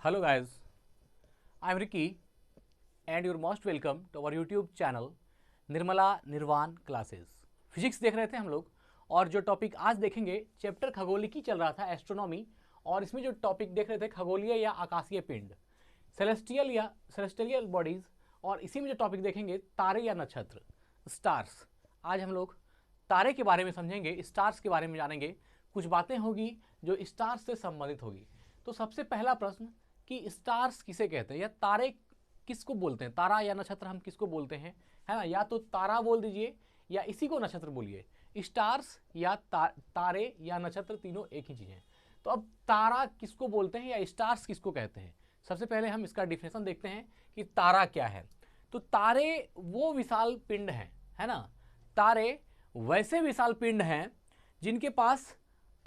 Hello guys, I am Ricky and you're most welcome to our YouTube channel Nirmala निर्वाण classes. Physics देख रहे थे हम लोग और जो टॉपिक आज देखेंगे चैप्टर खगोलिकी चल रहा था एस्ट्रोनॉमी, और इसमें जो टॉपिक देख रहे थे खगोलीय या आकाशीय पिंड, सेलेस्टियल या सेलेस्टियल बॉडीज, और इसी में जो टॉपिक देखेंगे तारे या नक्षत्र, स्टार्स। आज हम लोग तारे के बारे में समझेंगे, स्टार्स के बारे में जानेंगे, कुछ बातें होगी जो स्टार्स से संबंधित होगी। तो सबसे पहला प्रश्न कि स्टार्स किसे कहते हैं या तारे किसको बोलते हैं, तारा या नक्षत्र हम किसको बोलते हैं, है ना। या तो तारा बोल दीजिए या इसी को नक्षत्र बोलिए। स्टार्स या तारे या नक्षत्र तीनों एक ही चीज़ हैं। तो अब तारा किसको बोलते हैं या स्टार्स किसको कहते हैं, सबसे पहले हम इसका डिफिनेशन देखते हैं कि तारा क्या है। तो तारे वो विशाल पिंड हैं, है ना। तारे वैसे विशाल पिंड हैं जिनके पास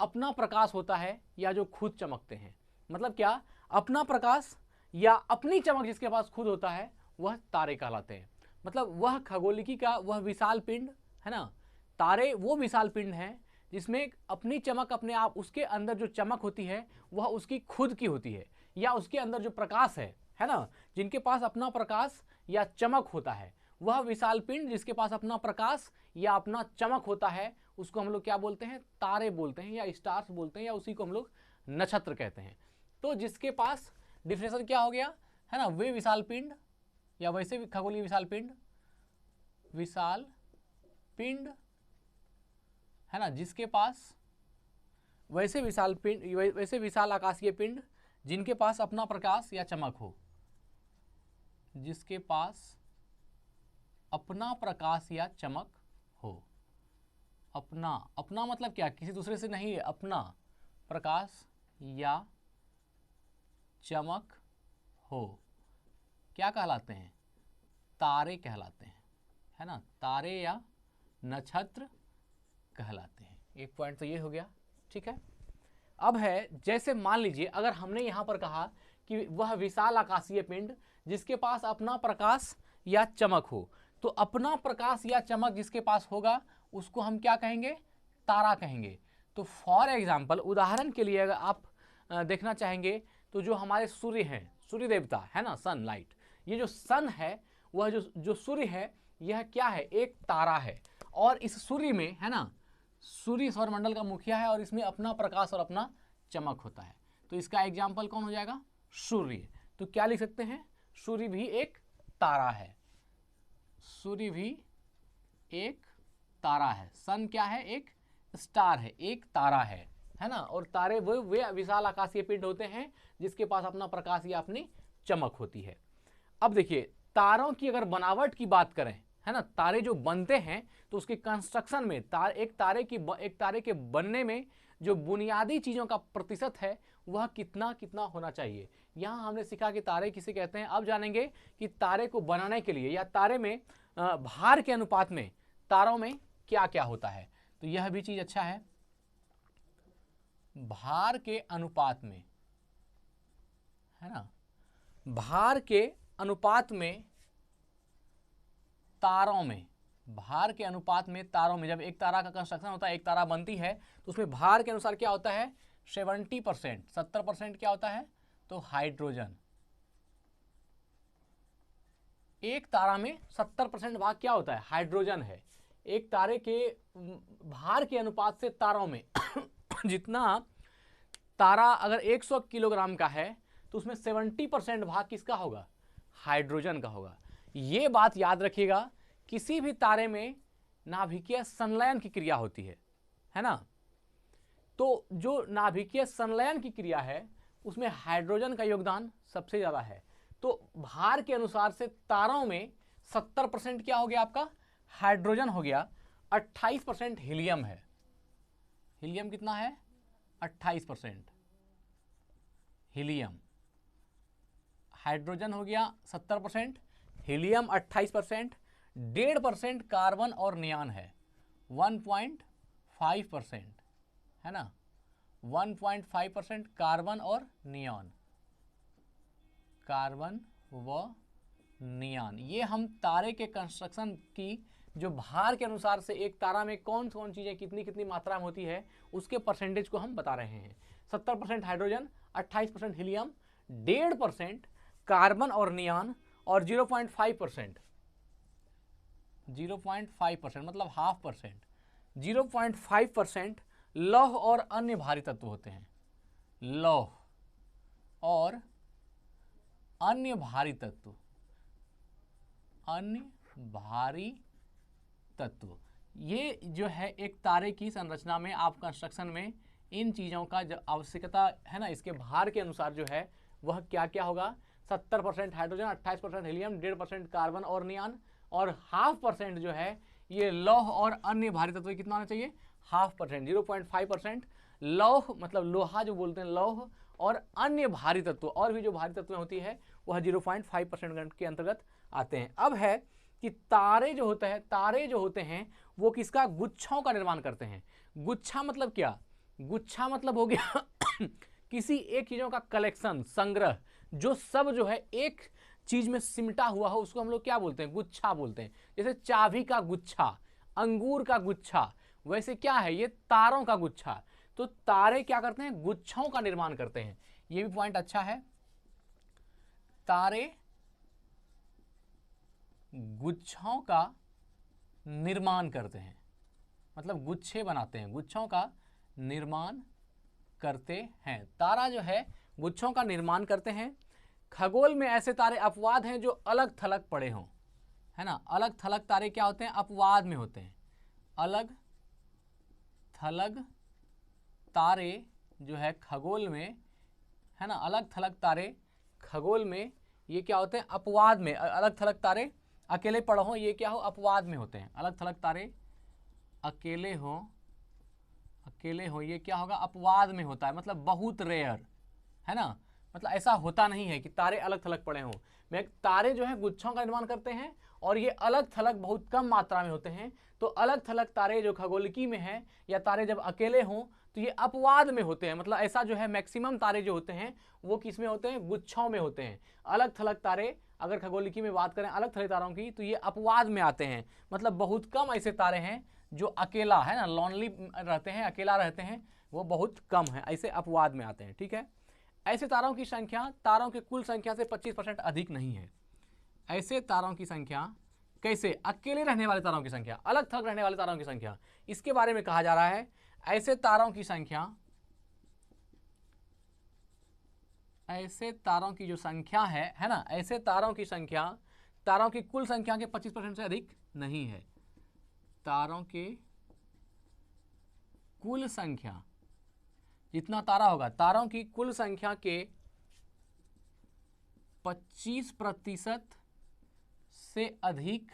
अपना प्रकाश होता है या जो खुद चमकते हैं। मतलब क्या, अपना प्रकाश या अपनी चमक जिसके पास खुद होता है वह तारे कहलाते हैं। मतलब वह खगोलिकी का वह विशाल पिंड, है ना। तारे वो विशाल पिंड हैं जिसमें अपनी चमक, अपने आप उसके अंदर जो चमक होती है वह उसकी खुद की होती है, या उसके अंदर जो प्रकाश है ना, जिनके पास अपना प्रकाश या चमक होता है, वह विशाल पिंड जिसके पास अपना प्रकाश या अपना चमक होता है उसको हम लोग क्या बोलते हैं, तारे बोलते हैं या स्टार्स बोलते हैं, या उसी को हम लोग नक्षत्र कहते हैं। तो जिसके पास डिफिनेशन क्या हो गया, है ना, वे विशाल पिंड या वैसे खगोलीय विशाल पिंड, विशाल पिंड, है ना, जिसके पास वैसे विशाल पिंड, वैसे विशाल आकाशीय पिंड जिनके पास अपना प्रकाश या चमक हो, जिसके पास अपना प्रकाश या चमक हो। अपना मतलब क्या, किसी दूसरे से नहीं है, अपना प्रकाश या चमक हो, क्या कहलाते हैं, तारे कहलाते हैं, है ना। तारे या नक्षत्र कहलाते हैं। एक पॉइंट तो ये हो गया, ठीक है। अब है, जैसे मान लीजिए अगर हमने यहां पर कहा कि वह विशाल आकाशीय पिंड जिसके पास अपना प्रकाश या चमक हो, तो अपना प्रकाश या चमक जिसके पास होगा उसको हम क्या कहेंगे, तारा कहेंगे। तो फॉर एग्जाम्पल, उदाहरण के लिए अगर आप देखना चाहेंगे तो जो हमारे सूर्य हैं, सूर्य देवता, है ना, सनलाइट, ये जो सन है वह जो सूर्य है यह क्या है, एक तारा है। और इस सूर्य में, है ना, सूर्य सौरमंडल का मुखिया है और इसमें अपना प्रकाश और अपना चमक होता है। तो इसका एग्जाम्पल कौन हो जाएगा, सूर्य। तो क्या लिख सकते हैं, सूर्य भी एक तारा है, सूर्य भी एक तारा है। सन क्या है, एक स्टार है, एक तारा है ना। और तारे वे विशाल आकाशीय पिंड होते हैं जिसके पास अपना प्रकाश या अपनी चमक होती है। अब देखिए, तारों की अगर बनावट की बात करें, है ना, तारे जो बनते हैं तो उसके कंस्ट्रक्शन में एक तारे के बनने में जो बुनियादी चीज़ों का प्रतिशत है वह कितना कितना होना चाहिए। यहाँ हमने सीखा कि तारे किसे कहते हैं। अब जानेंगे कि तारे को बनाने के लिए या तारे में भार के अनुपात में तारों में क्या क्या होता है। तो यह भी चीज़ अच्छा है, भार के अनुपात में, है ना, भार के अनुपात में तारों में, भार के अनुपात में तारों में, जब एक तारा का कंस्ट्रक्शन होता है, एक तारा बनती है, तो उसमें भार के अनुसार क्या होता है, 70%, 70% क्या होता है, तो हाइड्रोजन। एक तारा में 70% भाग क्या होता है, हाइड्रोजन है। एक तारे के भार के अनुपात से तारों में जितना तारा अगर 100 किलोग्राम का है तो उसमें 70% भाग किसका होगा, हाइड्रोजन का होगा। ये बात याद रखिएगा, किसी भी तारे में नाभिकीय संलयन की क्रिया होती है ना। तो जो नाभिकीय संलयन की क्रिया है उसमें हाइड्रोजन का योगदान सबसे ज्यादा है। तो भार के अनुसार से तारों में 70% क्या हो गया आपका, हाइड्रोजन हो गया। 28% हीलियम है। हीलियम कितना है, 28%। हीलियम, हाइड्रोजन हो गया 70%, हीलियम 28%, 1.5% कार्बन और नियॉन है 1.5%, है ना, 1.5% कार्बन और नियॉन, कार्बन व नियॉन। ये हम तारे के कंस्ट्रक्शन की जो भार के अनुसार से एक तारा में कौन कौन चीज़ें कितनी कितनी मात्रा में होती है उसके परसेंटेज को हम बता रहे हैं। 70% हाइड्रोजन, 28% हीलियम, 1.5% कार्बन और नियान और 0.5% 0.5% मतलब 0.5%, 0.5% लौह और अन्य भारी तत्व होते हैं। लौह और अन्य भारी तत्व, अन्य भारी तत्व, ये जो है एक तारे की संरचना में, आप कंस्ट्रक्शन में इन चीज़ों का जो आवश्यकता है ना, इसके भार के अनुसार जो है वह क्या क्या होगा, 70% हाइड्रोजन, 28% हीलियम, 1.5% कार्बन और नियान और 0.5% जो है ये लौह और अन्य भारी तत्व। कितना होना चाहिए, 0.5%, 0.5% लौह मतलब लोहा जो बोलते हैं, लौह और अन्य भारी तत्व, और भी जो भारी तत्व होती है वह 0.5% के अंतर्गत आते हैं। अब है कि तारे जो होते हैं वो किसका, गुच्छों का निर्माण करते हैं। गुच्छा मतलब क्या, गुच्छा मतलब हो गया किसी एक चीजों का कलेक्शन, संग्रह, जो सब जो है एक चीज में सिमटा हुआ हो उसको हम लोग क्या बोलते हैं, गुच्छा बोलते हैं। जैसे चाबी का गुच्छा, अंगूर का गुच्छा, वैसे क्या है ये तारों का गुच्छा। तो तारे क्या करते हैं, गुच्छों का निर्माण करते हैं। ये भी पॉइंट अच्छा है, तारे गुच्छों का निर्माण करते हैं, मतलब गुच्छे बनाते हैं, गुच्छों का निर्माण करते हैं। तारा जो है गुच्छों का निर्माण करते हैं। खगोल में ऐसे तारे अपवाद हैं जो अलग थलग पड़े हों, है ना। अलग थलग तारे क्या होते हैं, अपवाद में होते हैं। अलग थलग तारे जो है खगोल में, है ना, अलग थलग तारे खगोल में ये क्या होते हैं, अपवाद में। अलग थलग तारे अकेले पड़े हों ये क्या हो, अपवाद में होते हैं। अलग थलग तारे अकेले हो ये क्या होगा, अपवाद में होता है, मतलब बहुत रेयर, है ना। मतलब ऐसा होता नहीं है कि तारे अलग थलग पड़े हों। मैं तारे जो है गुच्छों का निर्माण करते हैं और ये अलग थलग बहुत कम मात्रा में होते हैं। तो अलग थलग तारे जो खगोलिकी में है, या तारे जब अकेले हों तो ये अपवाद में होते हैं। मतलब ऐसा जो है मैक्सिमम तारे जो होते हैं वो किस में होते हैं, गुच्छों में होते हैं। अलग थलग तारे अगर खगोलिकी में बात करें अलग थलग तारों की, तो ये अपवाद में आते हैं। मतलब बहुत कम ऐसे तारे हैं जो अकेला, है ना, लॉनली रहते हैं, अकेला रहते हैं, वो बहुत कम है, ऐसे अपवाद में आते हैं। ठीक है, ऐसे तारों की संख्या तारों के कुल संख्या से 25% अधिक नहीं है। ऐसे तारों की संख्या कैसे, अकेले रहने वाले तारों की संख्या, अलग थलग रहने वाले तारों की संख्या, इसके बारे में कहा जा रहा है। ऐसे तारों की संख्या, ऐसे तारों की जो संख्या है ना, ऐसे तारों की संख्या तारों की कुल संख्या के 25% से अधिक नहीं है। तारों के कुल संख्या, जितना तारा होगा, तारों की कुल संख्या के 25% से अधिक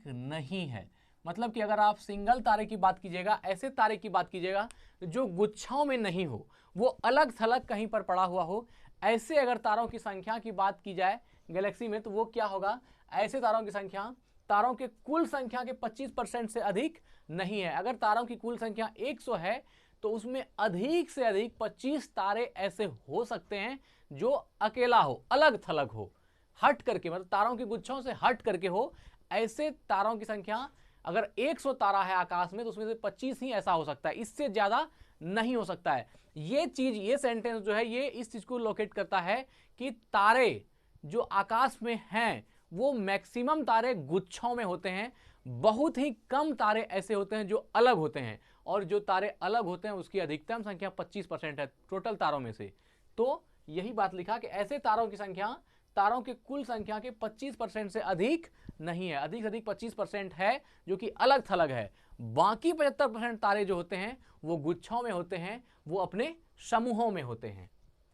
नहीं है। मतलब कि अगर आप सिंगल तारे की बात कीजिएगा, ऐसे तारे की बात कीजिएगा जो गुच्छों में नहीं हो, वो अलग थलग कहीं पर पड़ा हुआ हो, ऐसे अगर तारों की संख्या की बात की जाए गैलेक्सी में, तो वो क्या होगा, ऐसे तारों की संख्या तारों के कुल संख्या के 25% से अधिक नहीं है। अगर तारों की कुल संख्या 100 है तो उसमें अधिक से अधिक 25 तारे ऐसे हो सकते हैं जो अकेला हो, अलग थलग हो, हट करके, मतलब तारों के गुच्छों से हट करके हो। ऐसे तारों की संख्या अगर 100 तारा है आकाश में तो उसमें से 25 ही ऐसा हो सकता है, इससे ज्यादा नहीं हो सकता है। ये चीज, ये सेंटेंस जो है ये इस चीज को लोकेट करता है कि तारे जो आकाश में हैं वो मैक्सिमम तारे गुच्छों में होते हैं, बहुत ही कम तारे ऐसे होते हैं जो अलग होते हैं, और जो तारे अलग होते हैं उसकी अधिकतम संख्या 25% है टोटल तारों में से। तो यही बात लिखा कि ऐसे तारों की संख्या तारों के कुल संख्या के 25% से अधिक नहीं है, अधिक से अधिक 25% है जो कि अलग थलग है। बाकी 75% तारे जो होते हैं वो गुच्छों में होते हैं, वो अपने समूहों में होते हैं,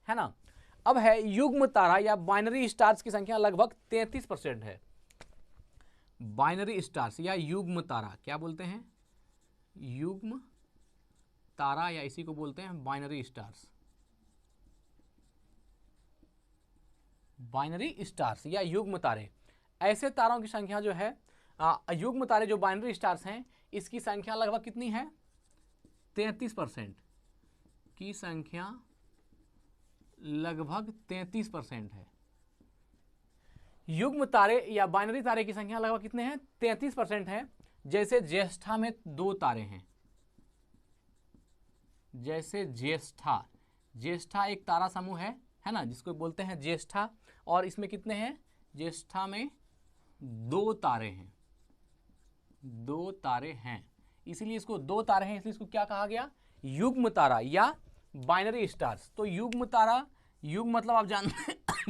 है ना। अब है युग्म तारा या बाइनरी स्टार्स की संख्या लगभग 33% है। बाइनरी स्टार्स या युग्म तारा क्या बोलते हैं, युग्म तारा, या इसी को बोलते हैं बाइनरी स्टार्स। बाइनरी स्टार्स या युग्म तारे, ऐसे तारों की संख्या जो है, युग्म तारे जो बाइनरी स्टार्स हैं इसकी संख्या लगभग कितनी है, 33% की संख्या लगभग 33% है। युग्म तारे या बाइनरी तारे की संख्या लगभग कितने हैं, 33% है। जैसे ज्येष्ठा में 2 तारे हैं, जैसे ज्येष्ठा, ज्येष्ठा एक तारा समूह है ना, जिसको बोलते हैं ज्येष्ठा। और इसमें कितने हैं? ज्येष्ठा में 2 तारे हैं, 2 तारे हैं, इसीलिए इसको 2 तारे हैं, इसलिए इसको क्या कहा गया? युग्म तारा या बाइनरी स्टार्स। तो युग्म तारा, युग्म मतलब आप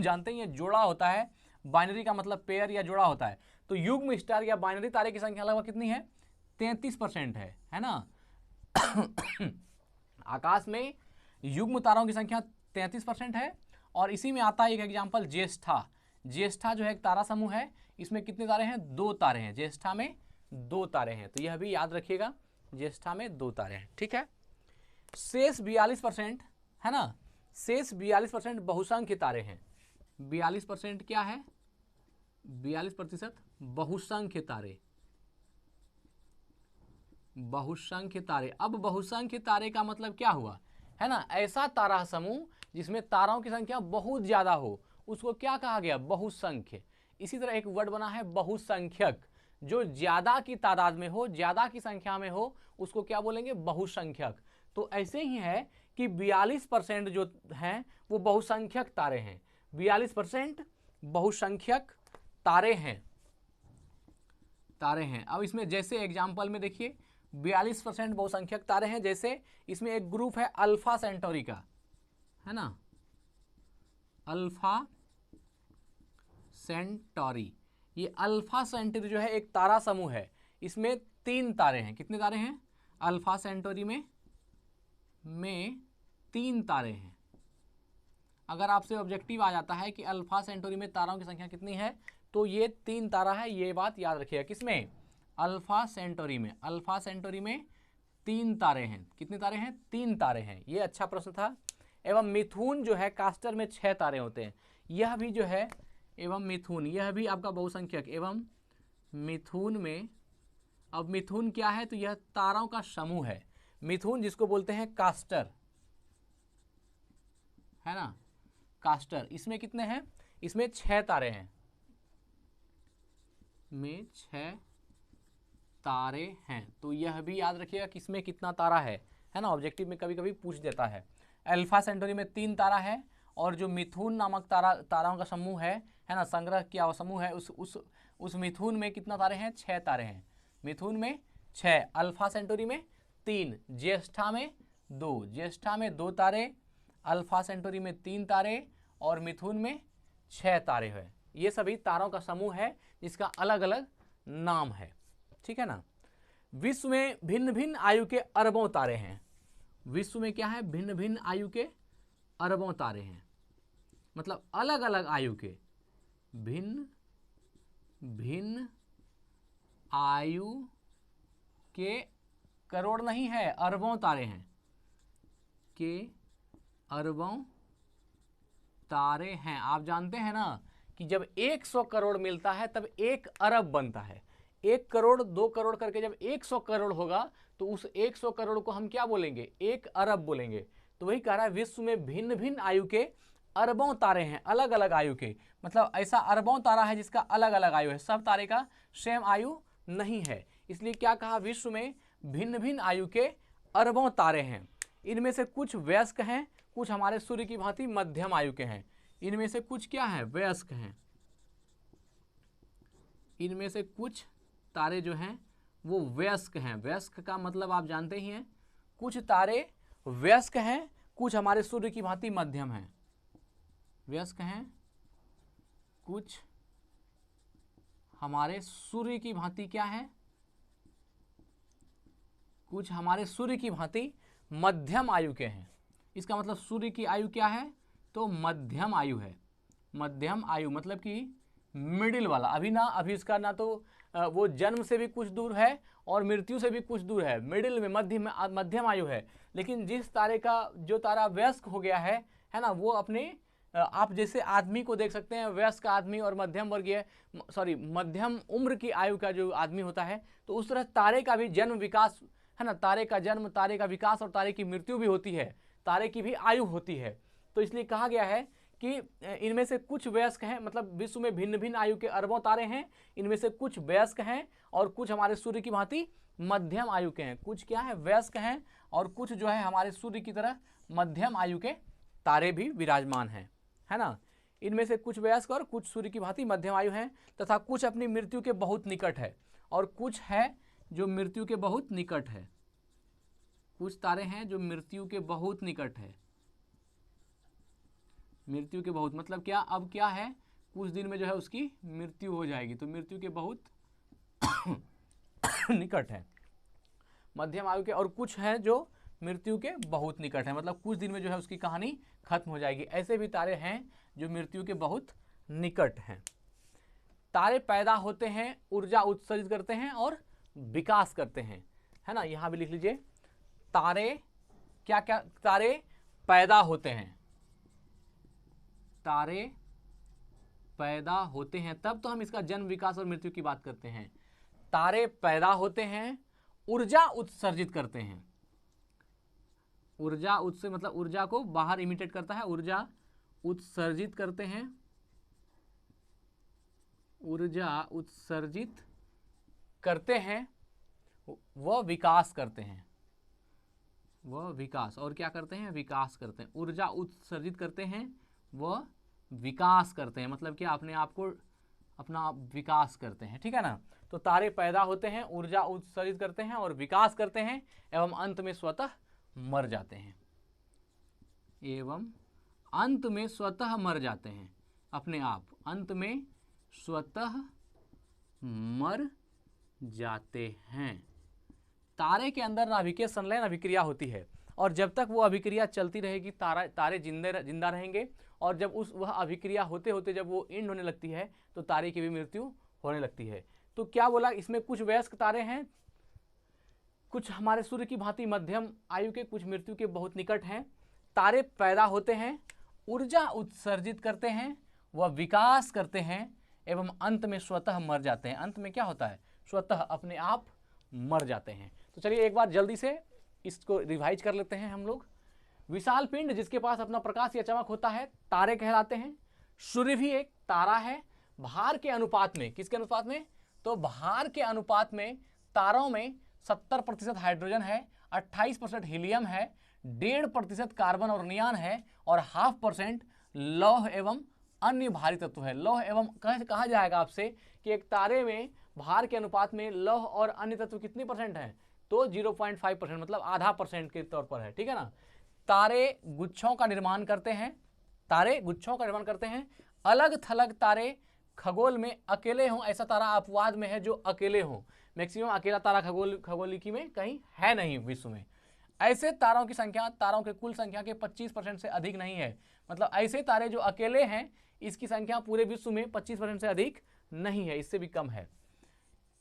जानते ही हैं जोड़ा होता है, बाइनरी का मतलब पेयर या जोड़ा होता है। तो युग्म स्टार या बाइनरी तारे की संख्या लगभग कितनी है? 33% है ना। आकाश में युग्म तारों की संख्या 33% है। और इसी में आता है एक एग्जाम्पल ज्येष्ठा। ज्येष्ठा जो है एक तारा समूह है, इसमें कितने तारे हैं? 2 तारे हैं, ज्येष्ठा में 2 तारे हैं। तो यह भी याद रखिएगा, ज्येष्ठा में 2 तारे हैं, ठीक है। शेष 42% है ना, शेष 42% बहुसंख्य तारे हैं। 42% क्या है? 42% बहुसंख्य तारे, बहुसंख्य तारे। अब बहुसंख्य तारे का मतलब क्या हुआ, है ना? ऐसा तारा समूह जिसमें तारों की संख्या बहुत ज्यादा हो, उसको क्या कहा गया? बहुसंख्य। इसी तरह एक वर्ड बना है बहुसंख्यक, जो ज्यादा की तादाद में हो, ज्यादा की संख्या में हो, उसको क्या बोलेंगे? बहुसंख्यक। तो ऐसे ही है कि 42% जो हैं वो बहुसंख्यक तारे हैं, 42% बहुसंख्यक तारे हैं, तारे हैं। अब इसमें जैसे एग्जाम्पल में देखिए 42% बहुसंख्यक तारे हैं, जैसे इसमें एक ग्रुप है अल्फा सेंटोरी का, है ना, अल्फा सेंटोरी। ये अल्फा सेंटोरी जो है एक तारा समूह है, इसमें 3 तारे हैं। कितने तारे हैं? अल्फा सेंटोरी में 3 तारे हैं। अगर आपसे ऑब्जेक्टिव आ जाता है कि अल्फा सेंटोरी में तारों की संख्या कितनी है, तो ये 3 तारा है, ये बात याद रखिएगा। किसमें? अल्फा सेंटोरी में। अल्फा सेंटोरी में 3 तारे हैं। कितने तारे हैं? 3 तारे हैं। ये अच्छा प्रश्न था। एवं मिथुन जो है कास्टर में 6 तारे होते हैं, यह भी जो है, एवं मिथुन, यह भी आपका बहुसंख्यक। एवं मिथुन में, अब मिथुन क्या है? तो यह तारों का समूह है। मिथुन जिसको बोलते हैं कास्टर, है ना, कास्टर। इसमें कितने हैं? इसमें 6 तारे हैं, में 6 तारे हैं। तो यह भी याद रखिएगा किसमें कितना तारा है ना, ऑब्जेक्टिव में कभी कभी पूछ देता है। अल्फा सेंटोरी में 3 तारा है, और जो मिथुन नामक ताराओं का समूह है ना, संग्रह किया समूह है, उस मिथुन में कितना तारे हैं? 6 तारे हैं। मिथुन में 6, अल्फा सेंटोरी में 3, ज्येष्ठा में 2, ज्येष्ठा में 2 तारे, अल्फा सेंटोरी में 3 तारे, और मिथुन में 6 तारे हैं। ये सभी तारों का समूह है जिसका अलग अलग नाम है, ठीक है ना। विश्व में भिन्न भिन्न आयु के अरबों तारे हैं। विश्व में क्या है? भिन्न भिन्न आयु के अरबों तारे हैं, मतलब अलग अलग आयु के, भिन्न भिन्न आयु के, करोड़ नहीं है, अरबों तारे हैं, के अरबों तारे हैं। आप जानते हैं ना कि जब 100 करोड़ मिलता है तब 1 अरब बनता है। 1 करोड़ 2 करोड़ करके जब 100 करोड़ होगा तो उस 100 करोड़ को हम क्या बोलेंगे? 1 अरब बोलेंगे। तो वही कह रहा है विश्व में भिन्न भिन्न आयु के अरबों तारे हैं, अलग अलग आयु के, मतलब ऐसा अरबों तारा है जिसका अलग अलग आयु है, सब तारे का सेम आयु नहीं है। इसलिए क्या कहा? विश्व में भिन्न भिन्न आयु के अरबों तारे हैं। इनमें से कुछ वयस्क हैं, कुछ हमारे सूर्य की भांति मध्यम आयु के हैं। इनमें से कुछ क्या है? वयस्क हैं। इनमें से कुछ तारे जो हैं वो वयस्क हैं। वयस्क का मतलब आप जानते ही हैं, कुछ तारे वयस्क हैं, कुछ हमारे सूर्य की भांति मध्यम हैं। वयस्क हैं, कुछ हमारे सूर्य की भांति क्या है? कुछ हमारे सूर्य की भांति मध्यम आयु के हैं। इसका मतलब सूर्य की आयु क्या है? तो मध्यम आयु है। मध्यम आयु मतलब कि मिडिल वाला। अभी इसका ना तो वो जन्म से भी कुछ दूर है और मृत्यु से भी कुछ दूर है, मिडिल में, मध्यम आयु है। लेकिन जिस तारे का, जो तारा वयस्क हो गया है ना, वो अपने, आप जैसे आदमी को देख सकते हैं, वयस्क आदमी और मध्यम वर्गीय, मध्यम उम्र की आयु का जो आदमी होता है, तो उस तरह तारे का भी जन्म विकास है ना, तारे का जन्म, तारे का विकास और तारे की मृत्यु भी होती है, तारे की भी आयु होती है। तो इसलिए कहा गया है कि इनमें से कुछ वयस्क हैं, मतलब विश्व में भिन्न भिन्न आयु के अरबों तारे हैं। इनमें से कुछ वयस्क हैं और कुछ हमारे सूर्य की भांति मध्यम आयु के हैं। कुछ क्या है? वयस्क हैं और कुछ जो है हमारे सूर्य की तरह मध्यम आयु के तारे भी विराजमान हैं, है ना। इनमें से कुछ वयस्क और कुछ सूर्य की भांति मध्यम आयु हैं तथा कुछ अपनी मृत्यु के बहुत निकट है, और कुछ है जो मृत्यु के बहुत निकट है। कुछ तारे हैं जो मृत्यु के बहुत निकट है। मृत्यु के बहुत मतलब क्या, अब क्या है, कुछ दिन में जो है उसकी मृत्यु हो जाएगी, तो मृत्यु के बहुत निकट है मध्यम आयु के, और कुछ है जो मृत्यु के बहुत निकट है, मतलब कुछ दिन में जो है उसकी कहानी खत्म हो जाएगी। ऐसे भी तारे हैं जो मृत्यु के बहुत निकट हैं। तारे पैदा होते हैं, ऊर्जा उत्सर्जित करते हैं और विकास करते हैं, है ना। यहां भी लिख लीजिए, तारे क्या क्या, तारे पैदा होते हैं, तारे पैदा होते हैं, तब तो हम इसका जन्म, विकास और मृत्यु की बात करते हैं। तारे पैदा होते हैं, ऊर्जा उत्सर्जित करते हैं, ऊर्जा उत्सर्जित मतलब ऊर्जा को बाहर इमिटेट करता है, ऊर्जा उत्सर्जित करते हैं, ऊर्जा उत्सर्जित करते हैं, वह विकास करते हैं, वह विकास, और क्या करते हैं, विकास करते हैं। ऊर्जा उत्सर्जित करते हैं, वह विकास करते हैं, मतलब क्या, अपने आप को अपना विकास करते हैं, ठीक है ना। तो तारे पैदा होते हैं, ऊर्जा उत्सर्जित करते हैं और विकास करते हैं, एवं अंत में स्वतः मर जाते हैं, एवं अंत में स्वतः मर जाते हैं, अपने आप अंत में स्वतः मर जाते हैं। तारे के अंदर नाभिकीय संलयन अभिक्रिया होती है, और जब तक वो अभिक्रिया चलती रहेगी तारे जिंदा रहेंगे, और जब वह अभिक्रिया होते होते जब वो एंड होने लगती है तो तारे की भी मृत्यु होने लगती है। तो क्या बोला, इसमें कुछ वयस्क तारे हैं, कुछ हमारे सूर्य की भांति मध्यम आयु के, कुछ मृत्यु के बहुत निकट हैं। तारे पैदा होते हैं, ऊर्जा उत्सर्जित करते हैं, वह विकास करते हैं, एवं अंत में स्वतः मर जाते हैं। अंत में क्या होता है, स्वतः अपने आप मर जाते हैं। तो चलिए एक बार जल्दी से इसको रिवाइज कर लेते हैं हम लोग। विशाल पिंड जिसके पास अपना प्रकाश या चमक होता है, तारे कहलाते हैं। सूर्य भी एक तारा है। भार के अनुपात में, किसके अनुपात में, तो भार के अनुपात में तारों में 70% हाइड्रोजन है, 28% हीलियम है, 1.5% कार्बन और नियान है, और 0.5% लौह एवं अन्य भारी तत्व है। लौह एवं कहा जाएगा आपसे कि एक तारे में भार के अनुपात में लौह और अन्य तत्व कितनी परसेंट है, तो 0.5%, मतलब आधा % के तौर पर है, ठीक है ना। तारे गुच्छों का निर्माण करते हैं, तारे गुच्छों का निर्माण करते हैं। अलग थलग तारे खगोल में अकेले हों, ऐसा तारा अपवाद में है जो अकेले हों। मैक्सिमम अकेला तारा खगोलिकी में कहीं है नहीं विश्व में। ऐसे तारों की संख्या तारों के कुल संख्या के 25% से अधिक नहीं है, मतलब ऐसे तारे जो अकेले हैं इसकी संख्या पूरे विश्व में 25% से अधिक नहीं है, इससे भी कम है।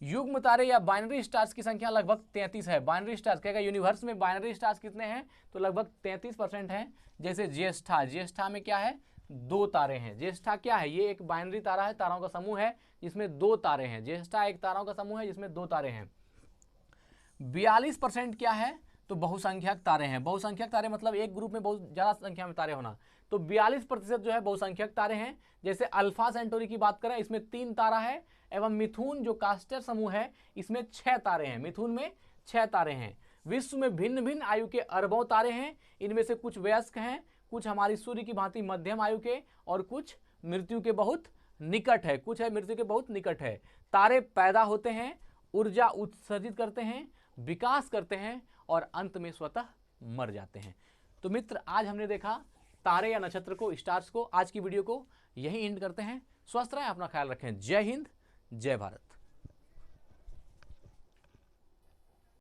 युग्म तारे या बाइनरी स्टार्स की संख्या लगभग 33 है। बाइनरी स्टार्स कहेगा यूनिवर्स में बाइनरी स्टार्स कितने हैं, तो लगभग 33% हैं। जैसे ज्येष्ठा, ज्येष्ठा में क्या है, 2 तारे हैं। ज्येष्ठा क्या है, ये एक बाइनरी तारा है, तारों का समूह है जिसमें 2 तारे हैं। ज्येष्ठा एक तारों का समूह है जिसमें 2 तारे हैं। 42% क्या है, तो बहुसंख्यक तारे हैं। बहुसंख्यक तारे मतलब एक ग्रुप में बहुत ज़्यादा संख्या में तारे होना, तो 42% जो है बहुसंख्यक तारे हैं। जैसे अल्फा सेंटोरी की बात करें, इसमें 3 तारा है, एवं मिथुन जो कास्टर समूह है इसमें 6 तारे हैं। मिथुन में 6 तारे हैं। विश्व में भिन्न भिन्न आयु के अरबों तारे हैं। इनमें से कुछ वयस्क हैं, कुछ हमारी सूर्य की भांति मध्यम आयु के, और कुछ मृत्यु के बहुत निकट है, कुछ है मृत्यु के बहुत निकट है। तारे पैदा होते हैं, ऊर्जा उत्सर्जित करते हैं, विकास करते हैं, और अंत में स्वतः मर जाते हैं। तो मित्र, आज हमने देखा तारे या नक्षत्र को, स्टार्स को। आज की वीडियो को यही एंड करते हैं। स्वस्थ रहें, अपना ख्याल रखें। जय हिंद, जय भारत।